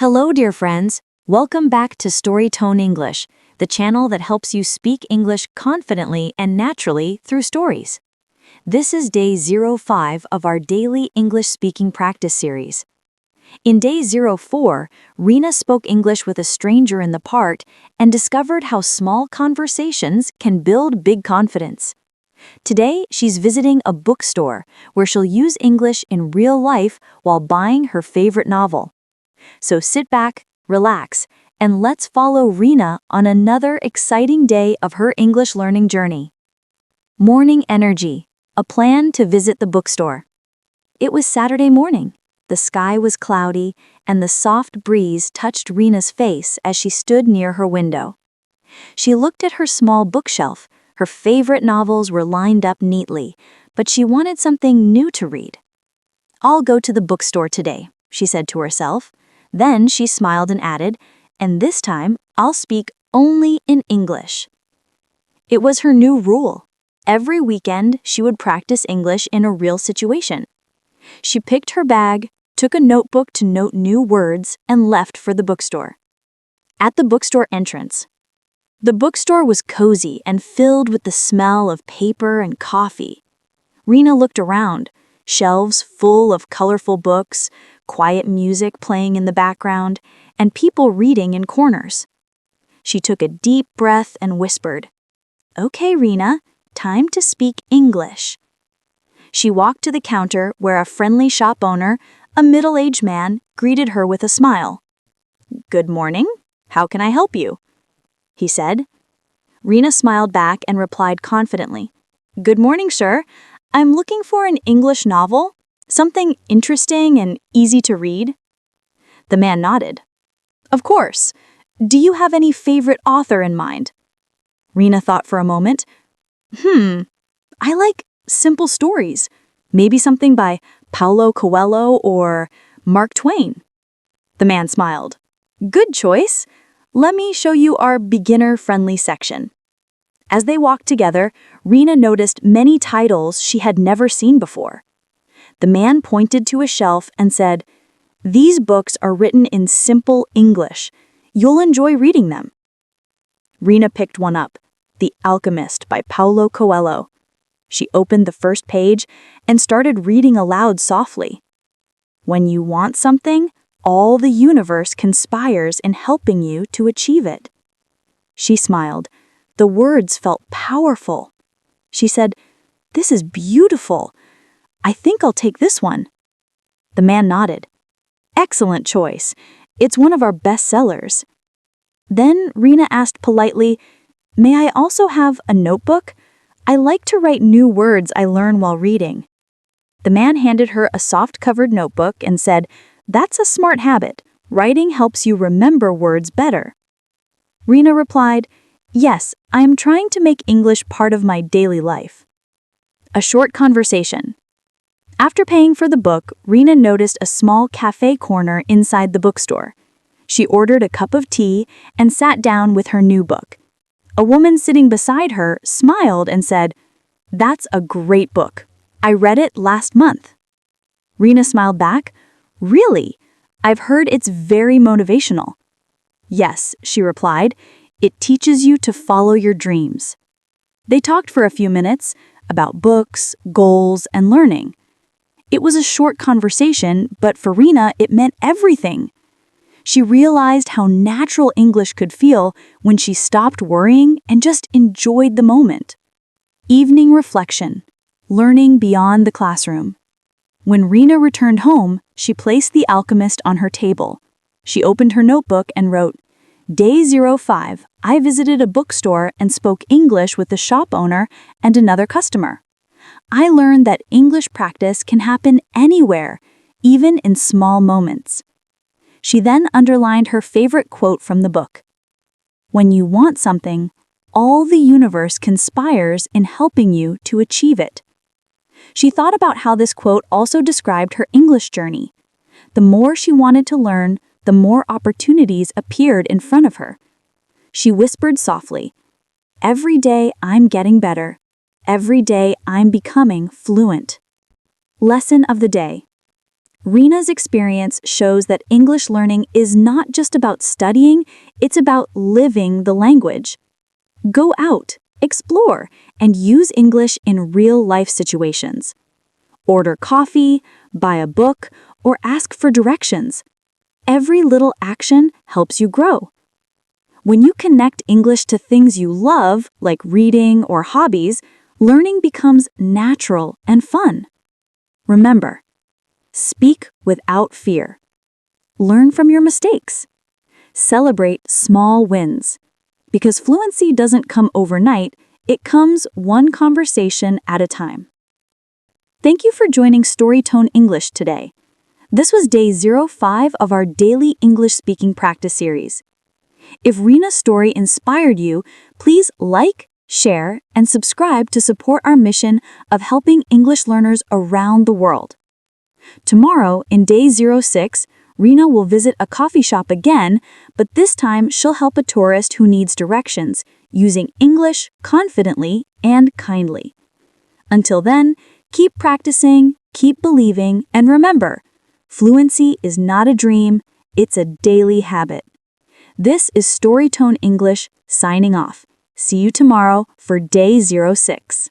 Hello, dear friends. Welcome back to StoryTone English, the channel that helps you speak English confidently and naturally through stories. This is day 05 of our daily English speaking practice series. In day 04, Rina spoke English with a stranger in the park and discovered how small conversations can build big confidence. Today, she's visiting a bookstore where she'll use English in real life while buying her favorite novel. So sit back, relax, and let's follow Rina on another exciting day of her English learning journey. Morning energy, a plan to visit the bookstore. It was Saturday morning. The sky was cloudy, and the soft breeze touched Rina's face as she stood near her window. She looked at her small bookshelf. Her favorite novels were lined up neatly, but she wanted something new to read. "I'll go to the bookstore today," she said to herself. Then she smiled and added, "And this time, I'll speak only in English." It was her new rule. Every weekend, she would practice English in a real situation. She picked her bag, took a notebook to note new words, and left for the bookstore. At the bookstore entrance, the bookstore was cozy and filled with the smell of paper and coffee. Rina looked around, shelves full of colorful books, quiet music playing in the background, and people reading in corners. She took a deep breath and whispered, "Okay, Rina, time to speak English." She walked to the counter where a friendly shop owner, a middle-aged man, greeted her with a smile. "Good morning. How can I help you?" he said. Rina smiled back and replied confidently, "Good morning, sir. I'm looking for an English novel, something interesting and easy to read." The man nodded. "Of course. Do you have any favorite author in mind?" Rina thought for a moment. I like simple stories. Maybe something by Paulo Coelho or Mark Twain." The man smiled. "Good choice. Let me show you our beginner-friendly section." As they walked together, Rina noticed many titles she had never seen before. The man pointed to a shelf and said, "These books are written in simple English. You'll enjoy reading them." Rina picked one up, The Alchemist by Paulo Coelho. She opened the first page and started reading aloud softly. "When you want something, all the universe conspires in helping you to achieve it." She smiled. The words felt powerful. She said, "This is beautiful. I think I'll take this one." The man nodded. "Excellent choice. It's one of our best sellers." Then Rina asked politely, "May I also have a notebook? I like to write new words I learn while reading." The man handed her a soft-covered notebook and said, "That's a smart habit. Writing helps you remember words better." Rina replied, "Yes, I am trying to make English part of my daily life." A short conversation. After paying for the book, Rina noticed a small cafe corner inside the bookstore. She ordered a cup of tea and sat down with her new book. A woman sitting beside her smiled and said, "That's a great book. I read it last month." Rina smiled back, "Really? I've heard it's very motivational." "Yes," she replied, "it teaches you to follow your dreams." They talked for a few minutes about books, goals, and learning. It was a short conversation, but for Rina, it meant everything. She realized how natural English could feel when she stopped worrying and just enjoyed the moment. Evening reflection, learning beyond the classroom. When Rina returned home, she placed The Alchemist on her table. She opened her notebook and wrote, "Day 05, I visited a bookstore and spoke English with the shop owner and another customer. I learned that English practice can happen anywhere, even in small moments." She then underlined her favorite quote from the book. "When you want something, all the universe conspires in helping you to achieve it." She thought about how this quote also described her English journey. The more she wanted to learn, the more opportunities appeared in front of her. She whispered softly, "Every day I'm getting better. Every day I'm becoming fluent." Lesson of the day. Rina's experience shows that English learning is not just about studying, it's about living the language. Go out, explore, and use English in real-life situations. Order coffee, buy a book, or ask for directions. Every little action helps you grow. When you connect English to things you love, like reading or hobbies, learning becomes natural and fun. Remember, speak without fear. Learn from your mistakes. Celebrate small wins. Because fluency doesn't come overnight, it comes one conversation at a time. Thank you for joining StoryTone English today. This was day 05 of our daily English speaking practice series. If Rina's story inspired you, please like, share, and subscribe to support our mission of helping English learners around the world. Tomorrow, in day 06, Rina will visit a coffee shop again, but this time she'll help a tourist who needs directions, using English confidently and kindly. Until then, keep practicing, keep believing, and remember, fluency is not a dream, it's a daily habit. This is StoryTone English signing off. See you tomorrow for day 06.